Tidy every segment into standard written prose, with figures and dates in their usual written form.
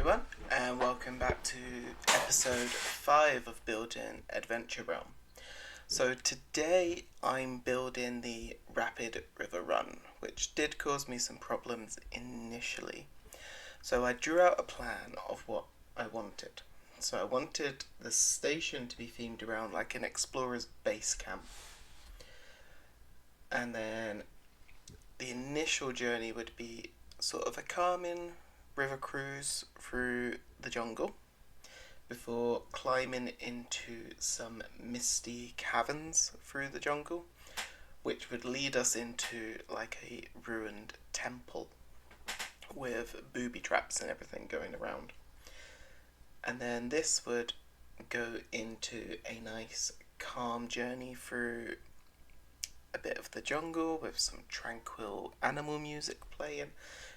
everyone, and welcome back to episode 5 of Building Adventure Realm. So today I'm building the rapid river run, which did cause me some problems initially. So I drew out a plan of what I wanted. So I wanted the station to be themed around like an explorer's base camp. And then the initial journey would be sort of a calming river cruise through the jungle before climbing into some misty caverns through the jungle, which would lead us into like a ruined temple with booby traps and everything going around. And then this would go into a nice calm journey through a bit of the jungle with some tranquil animal music playing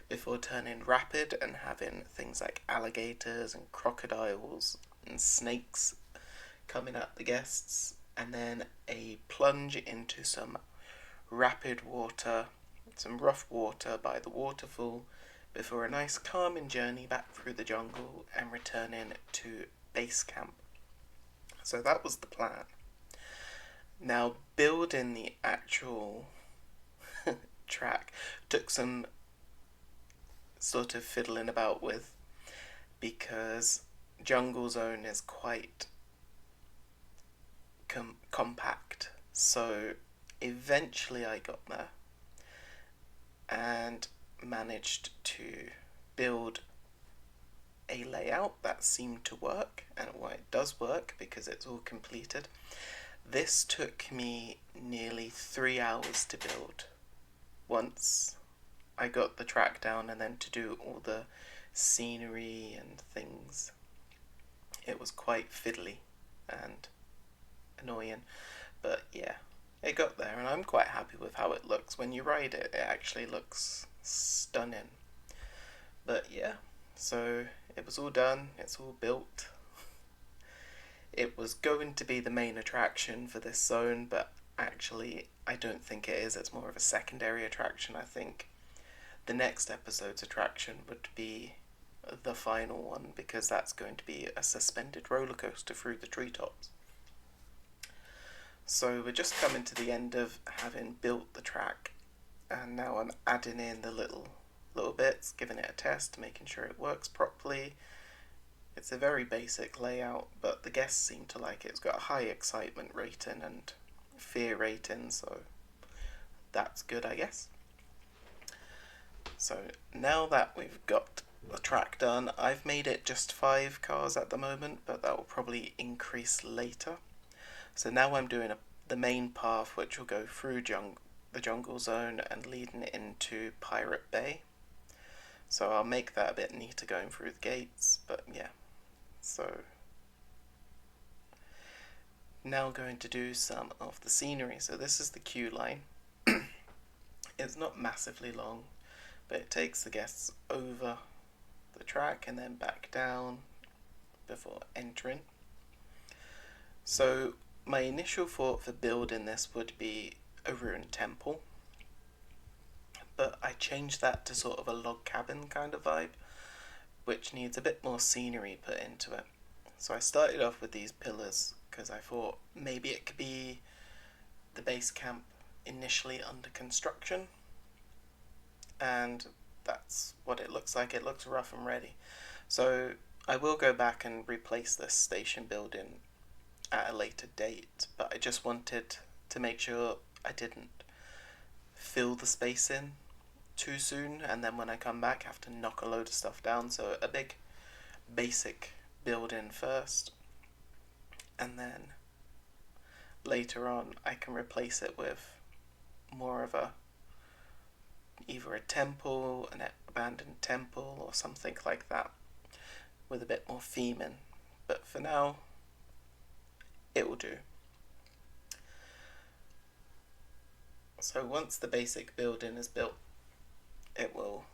before turning rapid and having things like alligators and crocodiles and snakes coming at the guests, and then a plunge into some rapid water, some rough water by the waterfall before a nice calming journey back through the jungle and returning to base camp. So that was the plan. Now, building the actual track took some sort of fiddling about with because Jungle Zone is quite compact. So eventually I got there and managed to build a layout that seemed to work, and it does work because it's all completed. This took me nearly 3 hours to build once I got the track down, and then to do all the scenery and things. It was quite fiddly and annoying, but yeah, it got there, and I'm quite happy with how it looks. When you ride it, it actually looks stunning. But yeah, so it was all done, it's all built. It was going to be the main attraction for this zone, but actually I don't think it is. It's more of a secondary attraction. I think the next episode's attraction would be the final one, because that's going to be a suspended roller coaster through the treetops. So we're just coming to the end of having built the track, and now I'm adding in the little bits, giving it a test, making sure it works properly. It's a very basic layout, but the guests seem to like it. It's got a high excitement rating and fear rating, so that's good, I guess. So now that we've got the track done, I've made it just 5 cars at the moment, but that will probably increase later. So now I'm doing the main path, which will go through the jungle zone and leading into Pirate Bay. So I'll make that a bit neater going through the gates, but yeah. So now going to do some of the scenery. So this is the queue line. It's not massively long, but it takes the guests over the track and then back down before entering. So my initial thought for building this would be a ruined temple, but I changed that to sort of a log cabin kind of vibe, which needs a bit more scenery put into it. So I started off with these pillars because I thought maybe it could be the base camp initially under construction, and that's what it looks like. It looks rough and ready. So I will go back and replace this station building at a later date, but I just wanted to make sure I didn't fill the space in too soon, and then when I come back have to knock a load of stuff down. So a big basic building first, and then later on I can replace it with more of either a temple, an abandoned temple, or something like that with a bit more theming. But for now, it will do. So once the basic building is built, it will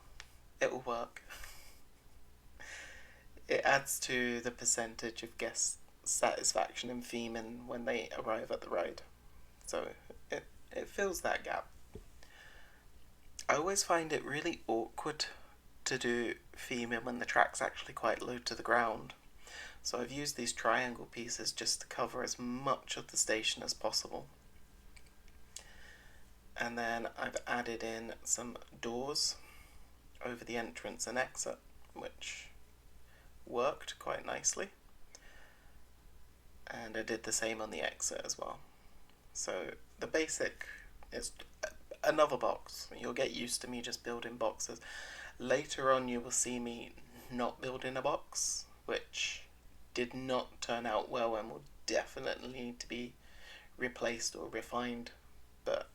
work. It adds to the percentage of guest satisfaction and theming when they arrive at the ride. So it fills that gap. I always find it really awkward to do theming when the track's actually quite low to the ground. So I've used these triangle pieces just to cover as much of the station as possible. And then I've added in some doors over the entrance and exit, which worked quite nicely. And I did the same on the exit as well. So the basic is another box. You'll get used to me just building boxes. Later on you will see me not building a box, which did not turn out well and will definitely need to be replaced or refined. But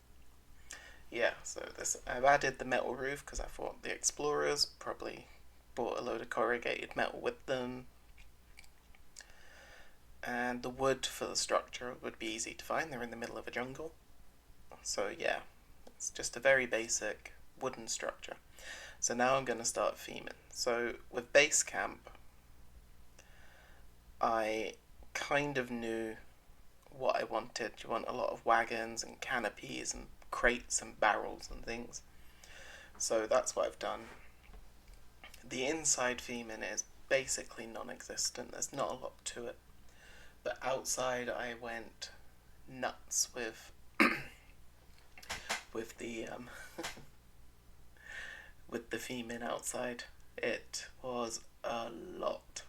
yeah, so I've added the metal roof because I thought the explorers probably brought a load of corrugated metal with them. And the wood for the structure would be easy to find. They're in the middle of a jungle. So yeah, it's just a very basic wooden structure. So now I'm going to start theming. So with base camp, I kind of knew what I wanted. You want a lot of wagons and canopies and crates and barrels and things. So that's what I've done. The inside theming is basically non-existent. There's not a lot to it. But outside I went nuts with with the with the theming outside. It was a lot,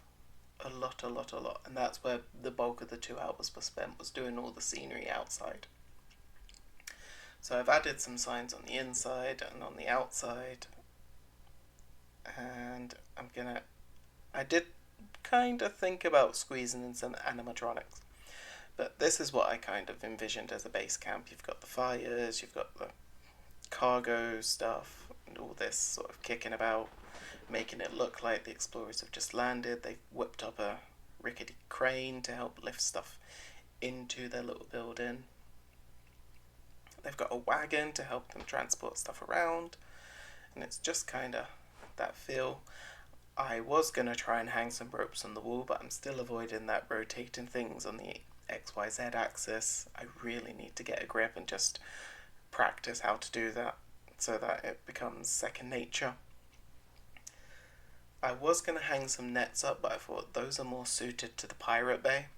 and that's where the bulk of the 2 hours was spent, was doing all the scenery outside. So I've added some signs on the inside and on the outside, and I did kind of think about squeezing in some animatronics, but this is what I kind of envisioned as a base camp. You've got the fires, you've got the cargo stuff, and all this sort of kicking about, making it look like the explorers have just landed. They've whipped up a rickety crane to help lift stuff into their little building. They've got a wagon to help them transport stuff around, and it's just kind of that feel. I was going to try and hang some ropes on the wall, but I'm still avoiding that rotating things on the XYZ axis. I really need to get a grip and just practice how to do that so that it becomes second nature. I was going to hang some nets up, but I thought those are more suited to the pirate bay.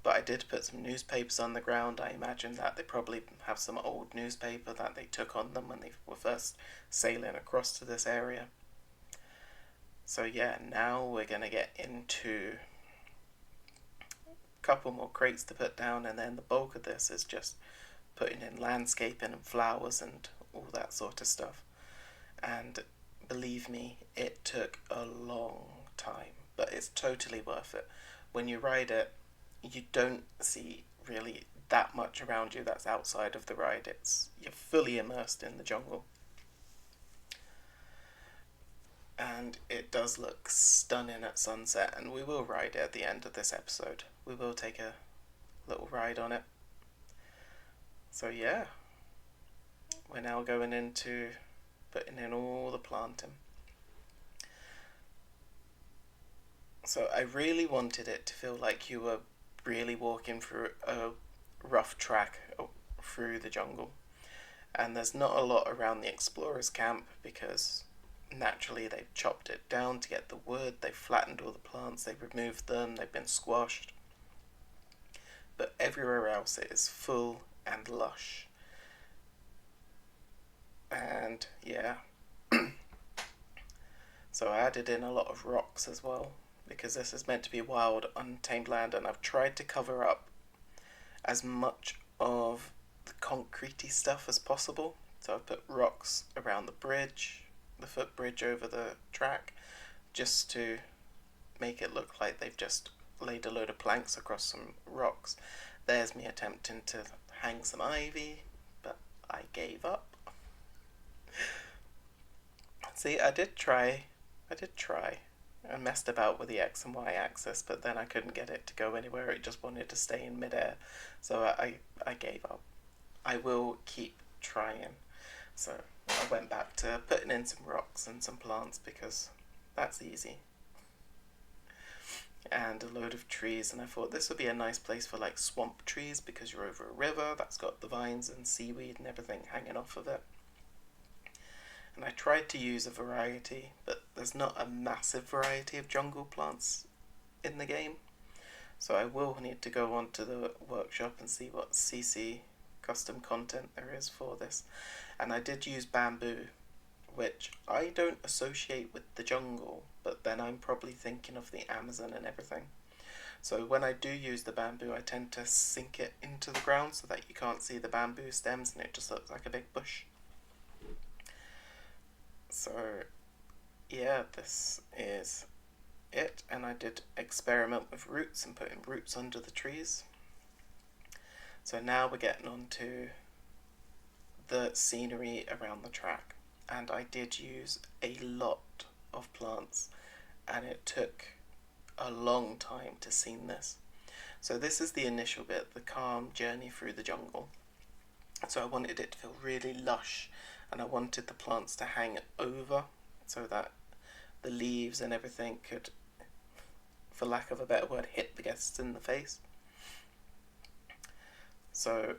But I did put some newspapers on the ground. I imagine that they probably have some old newspaper that they took on them when they were first sailing across to this area. So yeah, now we're going to get into a couple more crates to put down, and then the bulk of this is just putting in landscaping and flowers and all that sort of stuff. And believe me, it took a long time, but it's totally worth it. When you ride it, you don't see really that much around you that's outside of the ride. You're fully immersed in the jungle. And it does look stunning at sunset, and we will ride it at the end of this episode. We will take a little ride on it. So yeah, we're now going into putting in all the planting. So I really wanted it to feel like you were really walking through a rough track through the jungle. And there's not a lot around the explorers camp because naturally they've chopped it down to get the wood, they've flattened all the plants, they've removed them, they've been squashed. But everywhere else it is full and lush. And yeah, so I added in a lot of rocks as well, because this is meant to be wild, untamed land, and I've tried to cover up as much of the concretey stuff as possible. So I've put rocks around the bridge, the footbridge over the track, just to make it look like they've just laid a load of planks across some rocks. There's me attempting to hang some ivy, but I gave up. See, I did try. I messed about with the X and Y axis, but then I couldn't get it to go anywhere. It just wanted to stay in midair. So I gave up. I will keep trying. So I went back to putting in some rocks and some plants because that's easy. And a load of trees, and I thought this would be a nice place for like swamp trees because you're over a river that's got the vines and seaweed and everything hanging off of it. And I tried to use a variety, but there's not a massive variety of jungle plants in the game. So I will need to go onto the workshop and see what CC custom content there is for this. And I did use bamboo, which I don't associate with the jungle, but then I'm probably thinking of the Amazon and everything. So when I do use the bamboo, I tend to sink it into the ground so that you can't see the bamboo stems and it just looks like a big bush. So yeah, this is it, and I did experiment with roots and putting roots under the trees. So now we're getting on to the scenery around the track, and I did use a lot of plants, and it took a long time to scene this. So this is the initial bit, the calm journey through the jungle. So I wanted it to feel really lush, and I wanted the plants to hang over so that the leaves and everything could, for lack of a better word, hit the guests in the face. So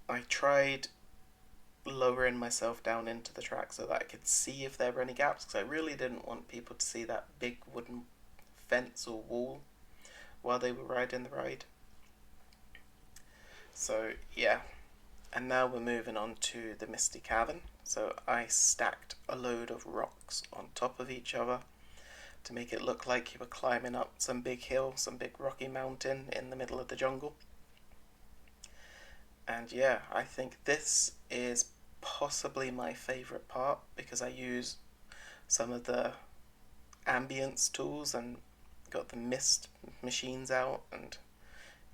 I tried lowering myself down into the track so that I could see if there were any gaps, because I really didn't want people to see that big wooden fence or wall while they were riding the ride. So yeah, and now we're moving on to the Misty Cavern. So I stacked a load of rocks on top of each other to make it look like you were climbing up some big hill, some big rocky mountain in the middle of the jungle. And yeah, I think this is possibly my favourite part, because I use some of the ambience tools and got the mist machines out, and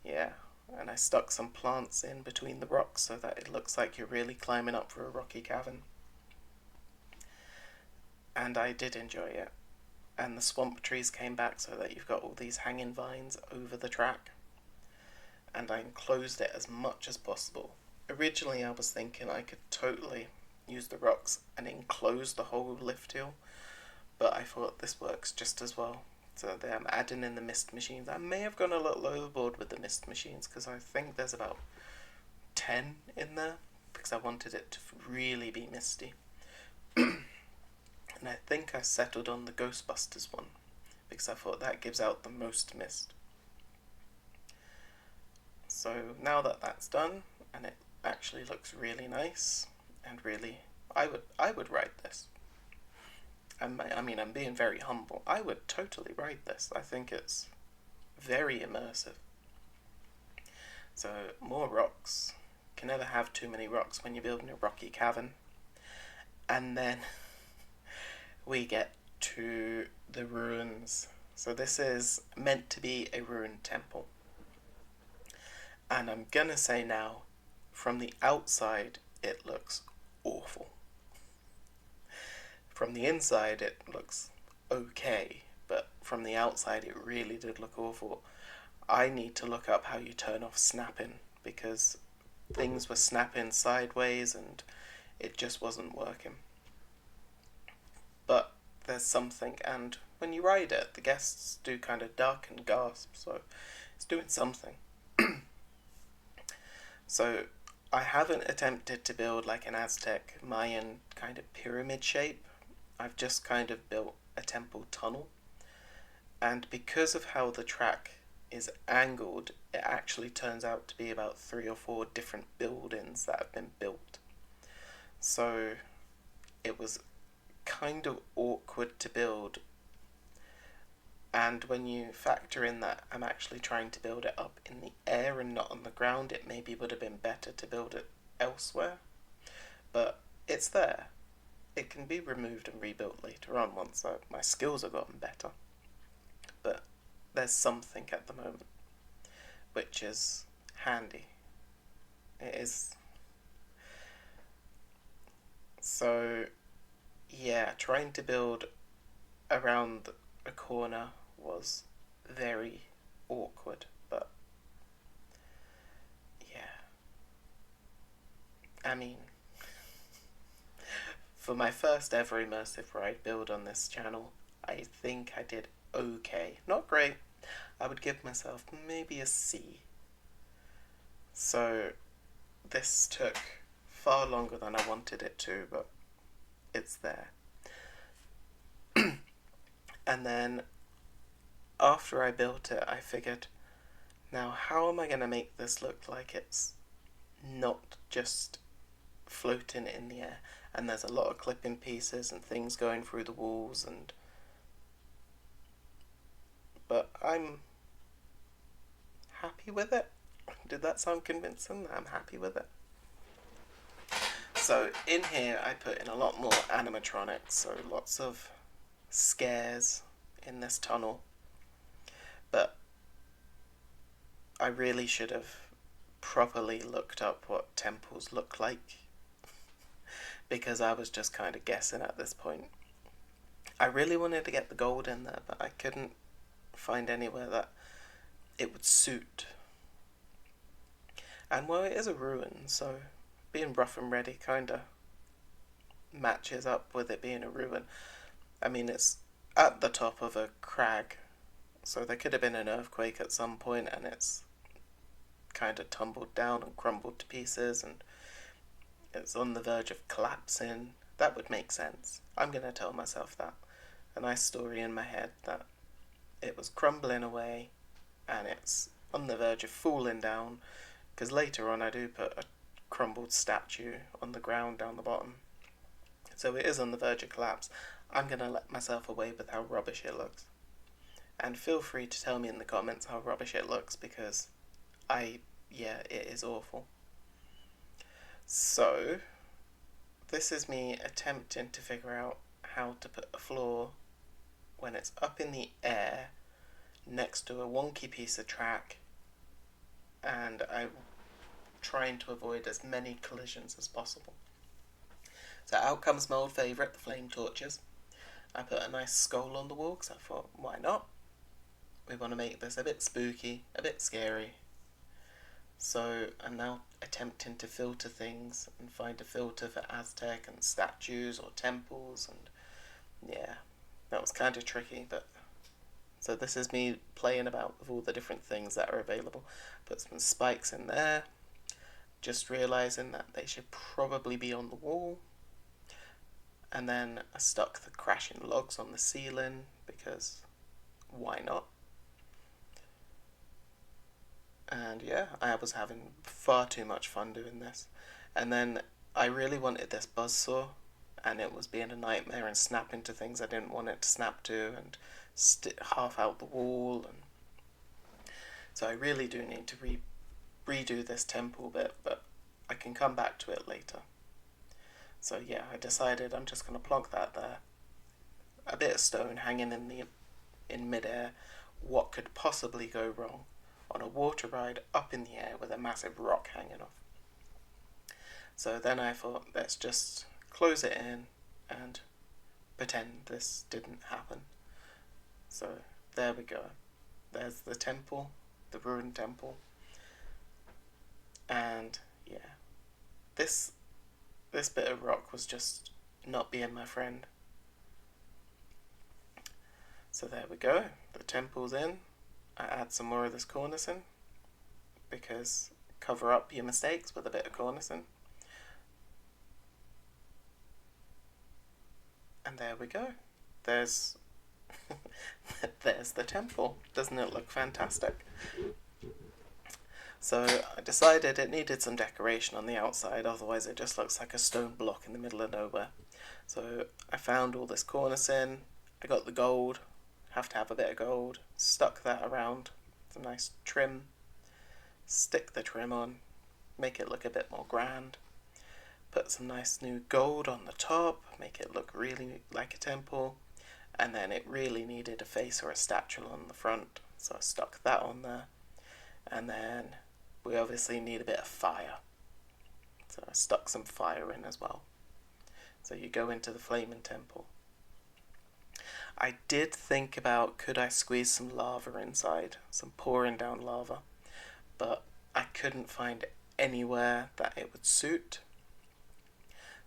yeah, and I stuck some plants in between the rocks so that it looks like you're really climbing up for a rocky cavern. And I did enjoy it. And the swamp trees came back so that you've got all these hanging vines over the track. And I enclosed it as much as possible. Originally I was thinking I could totally use the rocks and enclose the whole lift hill, but I thought this works just as well. So I'm adding in the mist machines. I may have gone a little overboard with the mist machines, because I think there's about 10 in there, because I wanted it to really be misty. And I think I settled on the Ghostbusters one, because I thought that gives out the most mist. So now that that's done, and it actually looks really nice, and really, I would ride this. I mean, I'm being very humble. I would totally ride this. I think it's very immersive. So, more rocks. Can never have too many rocks when you're building a rocky cavern. And then we get to the ruins. So this is meant to be a ruined temple. And I'm gonna say now, from the outside, it looks awful. From the inside it looks okay, but from the outside it really did look awful. I need to look up how you turn off snapping, because things were snapping sideways and it just wasn't working. But there's something, and when you ride it, the guests do kind of duck and gasp, so it's doing something. So I haven't attempted to build like an Aztec Mayan kind of pyramid shape. I've just kind of built a temple tunnel, and because of how the track is angled, it actually turns out to be about 3 or 4 different buildings that have been built. So it was kind of awkward to build, and when you factor in that I'm actually trying to build it up in the air and not on the ground, it maybe would have been better to build it elsewhere, but it's there. It can be removed and rebuilt later on once my skills have gotten better. But there's something at the moment, which is handy. It is. So, yeah, trying to build around a corner was very awkward, but yeah. I mean, for my first ever immersive ride build on this channel, I think I did okay. Not great. I would give myself maybe a C. So this took far longer than I wanted it to, but it's there. And then after I built it, I figured, now how am I going to make this look like it's not just floating in the air? And there's a lot of clipping pieces and things going through the walls, but I'm happy with it. Did that sound convincing? I'm happy with it. So in here I put in a lot more animatronics, so lots of scares in this tunnel. But I really should have properly looked up what temples look like, because I was just kind of guessing at this point. I really wanted to get the gold in there, but I couldn't find anywhere that it would suit. And well, it is a ruin, so being rough and ready kind of matches up with it being a ruin. I mean, it's at the top of a crag, so there could have been an earthquake at some point and it's kind of tumbled down and crumbled to pieces and it's on the verge of collapsing. That would make sense. I'm going to tell myself that. A nice story in my head that it was crumbling away and it's on the verge of falling down, because later on I do put a crumbled statue on the ground down the bottom. So it is on the verge of collapse. I'm going to let myself away with how rubbish it looks. And feel free to tell me in the comments how rubbish it looks, because it is awful. So, this is me attempting to figure out how to put a floor when it's up in the air next to a wonky piece of track, and I'm trying to avoid as many collisions as possible. So out comes my old favourite, the flame torches. I put a nice skull on the wall because I thought, why not? We want to make this a bit spooky, a bit scary. So I'm now attempting to filter things and find a filter for Aztec and statues or temples, and yeah, that was kind of tricky, but so this is me playing about with all the different things that are available. Put some spikes in there, just realising that they should probably be on the wall. And then I stuck the crashing logs on the ceiling, because why not? And yeah, I was having far too much fun doing this. And then I really wanted this buzzsaw, and it was being a nightmare and snapping to things I didn't want it to snap to, and half out the wall. And so I really do need to redo this temple bit, but I can come back to it later. So yeah, I decided I'm just going to plonk that there. A bit of stone hanging in midair. What could possibly go wrong on a water ride up in the air with a massive rock hanging off? So then I thought, let's just close it in and pretend this didn't happen. So there we go. There's the temple, the ruined temple. And yeah, this bit of rock was just not being my friend. So there we go, the temple's in. I add some more of this cornicing, because cover up your mistakes with a bit of cornicing. And there we go. There's there's the temple. Doesn't it look fantastic? So I decided it needed some decoration on the outside, otherwise it just looks like a stone block in the middle of nowhere. So I found all this cornicing, I got the gold, have to have a bit of gold, stuck that around, some nice trim, stick the trim on, make it look a bit more grand, put some nice new gold on the top, make it look really like a temple, and then it really needed a face or a statue on the front, so I stuck that on there. And then we obviously need a bit of fire, so I stuck some fire in as well. So you go into the flaming temple. I did think about, could I squeeze some lava inside, some pouring down lava, but I couldn't find anywhere that it would suit.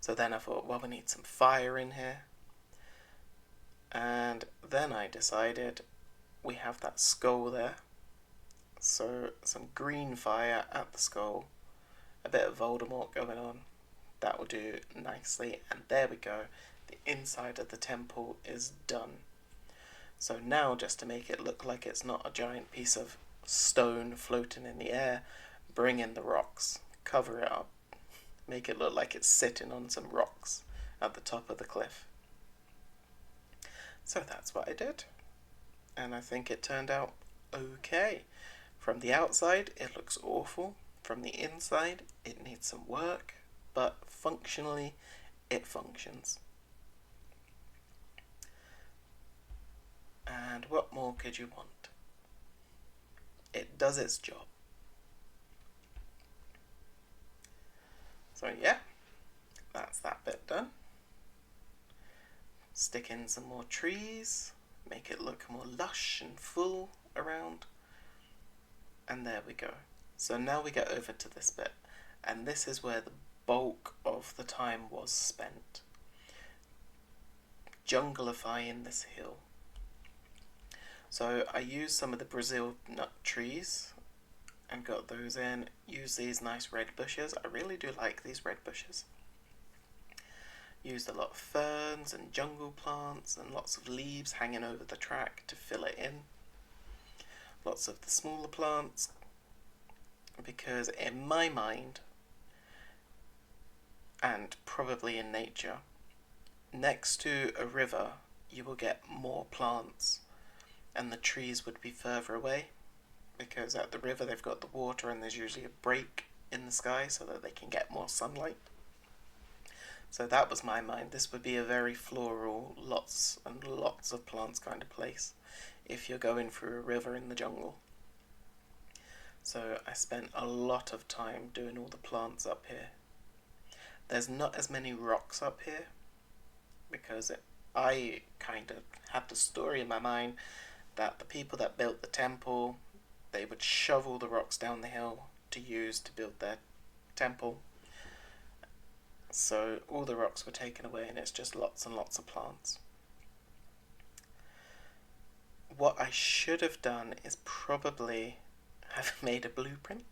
So then I thought, well, we need some fire in here. And then I decided, we have that skull there, so some green fire at the skull, a bit of Voldemort going on, that will do nicely. And there we go, the inside of the temple is done. So now, just to make it look like it's not a giant piece of stone floating in the air, bring in the rocks, cover it up, make it look like it's sitting on some rocks at the top of the cliff. So that's what I did, and I think it turned out okay. From the outside, it looks awful. From the inside, it needs some work, but functionally, it functions. And what more could you want? It does its job. So yeah, that's that bit done. Stick in some more trees, make it look more lush and full around. And there we go. So now we get over to this bit, and this is where the bulk of the time was spent. Junglifying this hill. So I used some of the Brazil nut trees and got those in. Use these nice red bushes. I really do like these red bushes. Used a lot of ferns and jungle plants and lots of leaves hanging over the track to fill it in. Lots of the smaller plants, because in my mind, and probably in nature, next to a river you will get more plants and the trees would be further away, because at the river they've got the water and there's usually a break in the sky so that they can get more sunlight. So that was my mind. This would be a very floral, lots and lots of plants kind of place if you're going through a river in the jungle. So I spent a lot of time doing all the plants up here. There's not as many rocks up here because I kind of had the story in my mind that the people that built the temple, they would shovel the rocks down the hill to use to build their temple. So all the rocks were taken away and it's just lots and lots of plants. What I should have done is probably have made a blueprint,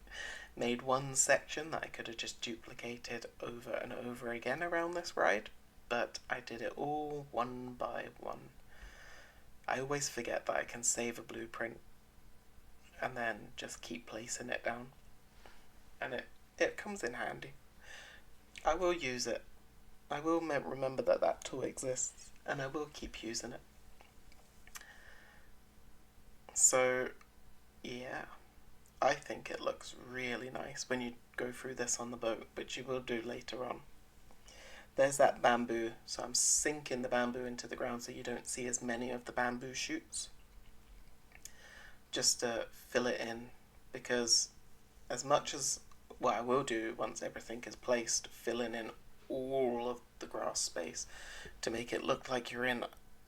made one section that I could have just duplicated over and over again around this ride, but I did it all one by one. I always forget that I can save a blueprint and then just keep placing it down, and it comes in handy. I will use it. I will remember that that tool exists, and I will keep using it. So, yeah, I think it looks really nice when you go through this on the boat, which you will do later on. There's that bamboo, so I'm sinking the bamboo into the ground so you don't see as many of the bamboo shoots. Just to fill it in, because as much as what I will do once everything is placed, filling in all of the grass space to make it look like you're in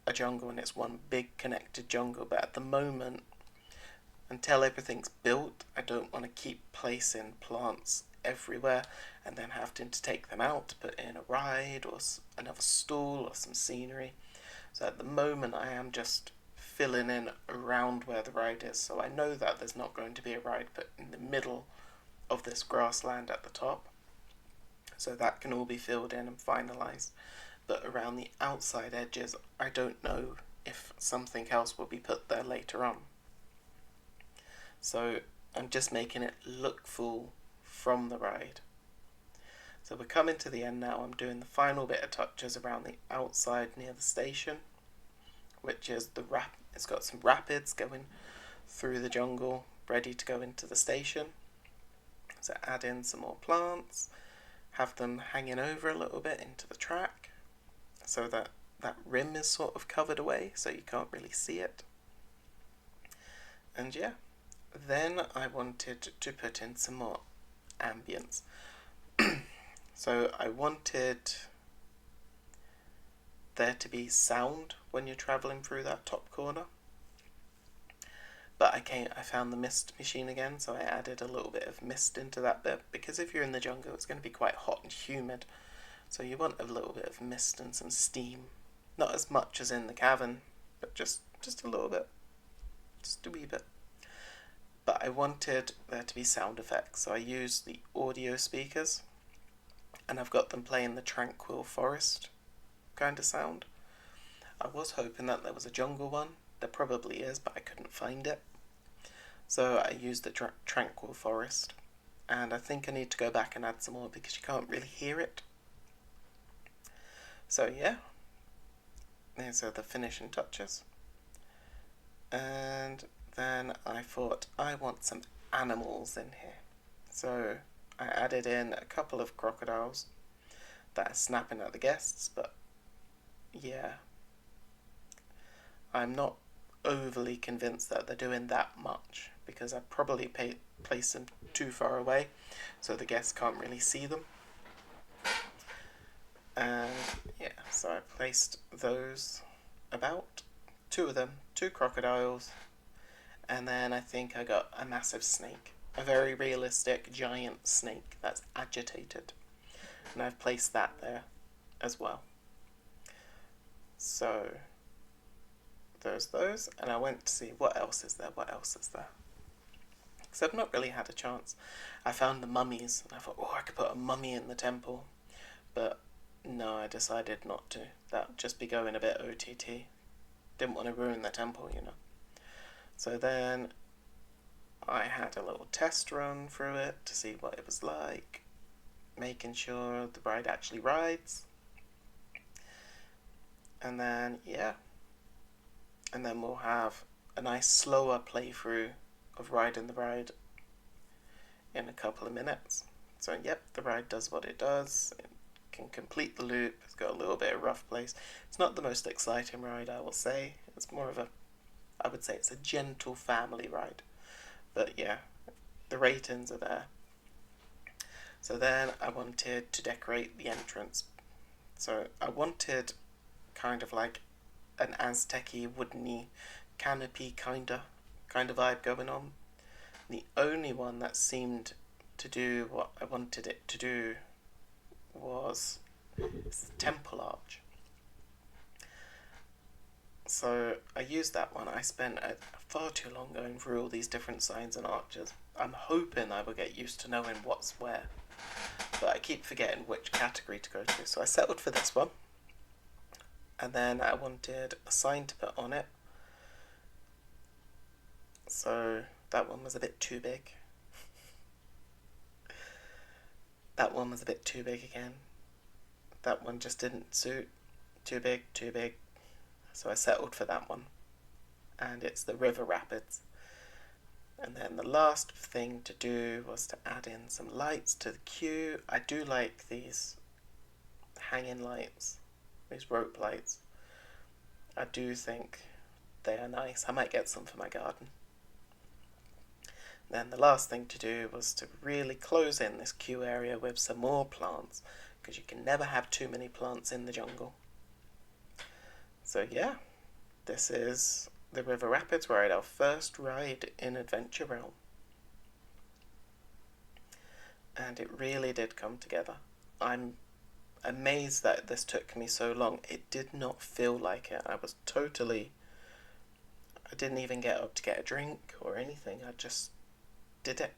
a jungle and it's one big connected jungle. But at the moment, until everything's built, I don't want to keep placing plants everywhere and then having to take them out to put in a ride or another stall or some scenery. So at the moment I am just filling in around where the ride is, so I know that there's not going to be a ride put in the middle of this grassland at the top, so that can all be filled in and finalised. But around the outside edges, I don't know if something else will be put there later on. So I'm just making it look full from the ride. So we're coming to the end now. I'm doing the final bit of touches around the outside near the station, which is it's got some rapids going through the jungle, ready to go into the station. So add in some more plants, have them hanging over a little bit into the track, so that that rim is sort of covered away, so you can't really see it. And yeah, then I wanted to put in some more ambience. So I wanted there to be sound when you're travelling through that top corner. But I found the mist machine again, so I added a little bit of mist into that bit, because if you're in the jungle it's going to be quite hot and humid, so you want a little bit of mist and some steam. Not as much as in the cavern, but just a little bit, just a wee bit. But I wanted there to be sound effects, so I used the audio speakers, and I've got them playing the tranquil forest kind of sound. I was hoping that there was a jungle one. There probably is, but I couldn't find it. So I used the tranquil forest. And I think I need to go back and add some more because you can't really hear it. So yeah, these are the finishing touches. And then I thought I want some animals in here. So I added in a couple of crocodiles that are snapping at the guests, but yeah, I'm not overly convinced that they're doing that much because I probably placed them too far away so the guests can't really see them. And yeah, so I placed those about, two of them, two crocodiles, and then I think I got a massive snake, a very realistic giant snake that's agitated, and I've placed that there as well. So there's those, and I went to see what else is there, because I've not really had a chance. I found the mummies, and I thought, oh, I could put a mummy in the temple, but no, I decided not to. That would just be going a bit OTT. Didn't want to ruin the temple, you know. So then I had a little test run through it to see what it was like, making sure the ride actually rides. And then, yeah. And then we'll have a nice slower playthrough of riding the ride in a couple of minutes. So, yep, the ride does what it does. It can complete the loop. It's got a little bit of rough place. It's not the most exciting ride, I will say. It's more of I would say it's a gentle family ride. But yeah, the ratings are there. So then I wanted to decorate the entrance. So I wanted kind of like an Aztec-y, woodeny canopy kind of vibe going on. The only one that seemed to do what I wanted it to do was the temple arch. So I used that one. I spent far too long going through all these different signs and arches. I'm hoping I will get used to knowing what's where, but I keep forgetting which category to go to. So I settled for this one, and then I wanted a sign to put on it. So that one was a bit too big. That one was a bit too big again. That one just didn't suit. Too big. So I settled for that one. And it's the river rapids. And then the last thing to do was to add in some lights to the queue. I do like these hanging lights, these rope lights. I do think they are nice. I might get some for my garden. Then the last thing to do was to really close in this queue area with some more plants, because you can never have too many plants in the jungle. So yeah, this is the River Rapids ride, our first ride in Adventure Realm. And it really did come together. I'm amazed that this took me so long. It did not feel like it. I didn't even get up to get a drink or anything. I just did it.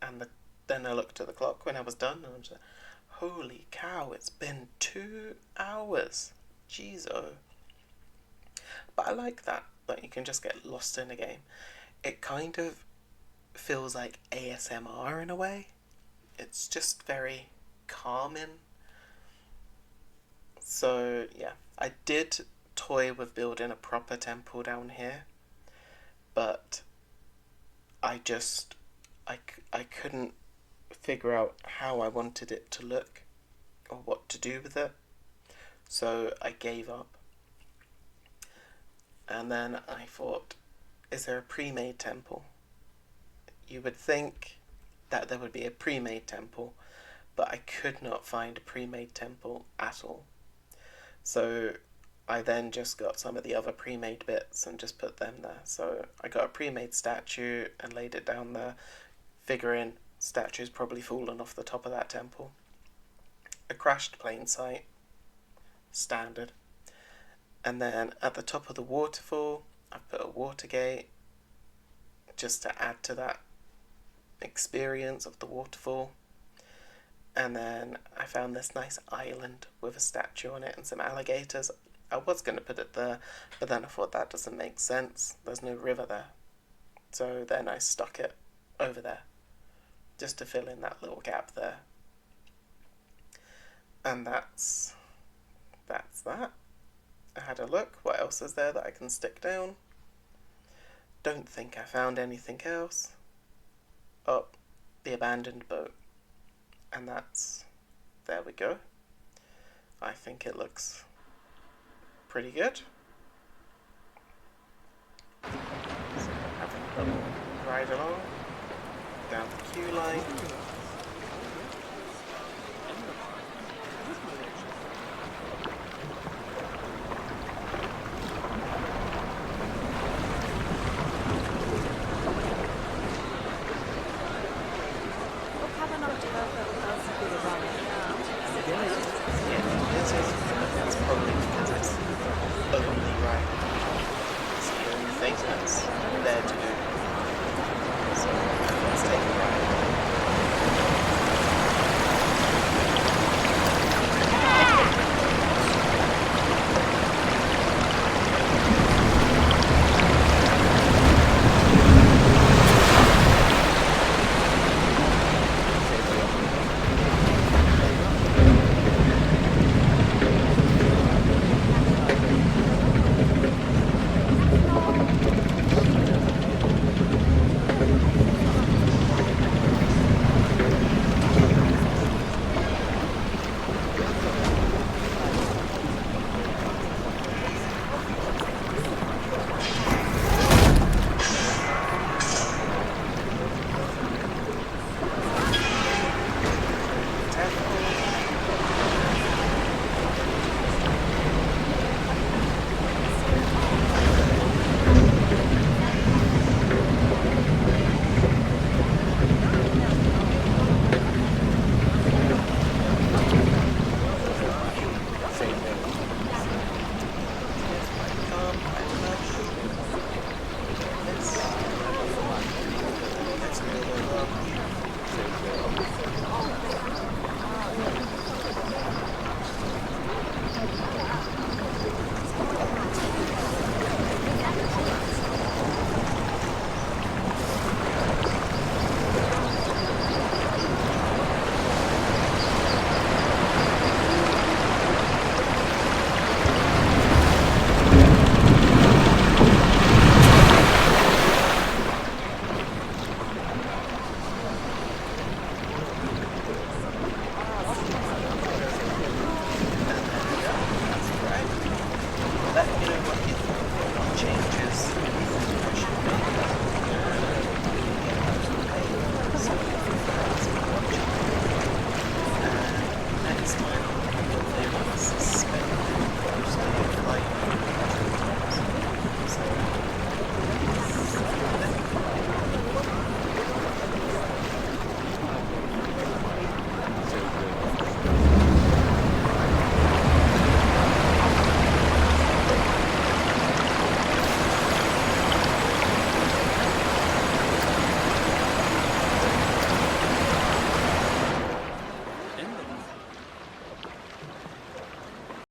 And then I looked at the clock when I was done, and I was like, holy cow, it's been 2 hours. Jeez, oh. But I like that you can just get lost in a game. It kind of feels like ASMR in a way. It's just very calming. So yeah, I did toy with building a proper temple down here, but I couldn't figure out how I wanted it to look or what to do with it, so I gave up. And then I thought, is there a pre-made temple? You would think that there would be a pre-made temple, but I could not find a pre-made temple at all. So I then just got some of the other pre-made bits and just put them there. So I got a pre-made statue and laid it down there, figuring statue's probably fallen off the top of that temple. A crashed plain sight, standard. And then at the top of the waterfall, I put a water gate just to add to that experience of the waterfall. And then I found this nice island with a statue on it and some alligators. I was going to put it there, but then I thought that doesn't make sense. There's no river there. So then I stuck it over there, just to fill in that little gap there. And that's that. I had a look. What else is there that I can stick down? Don't think I found anything else. Oh, the abandoned boat. And there we go. I think it looks pretty good. So having a little ride along down the queue line.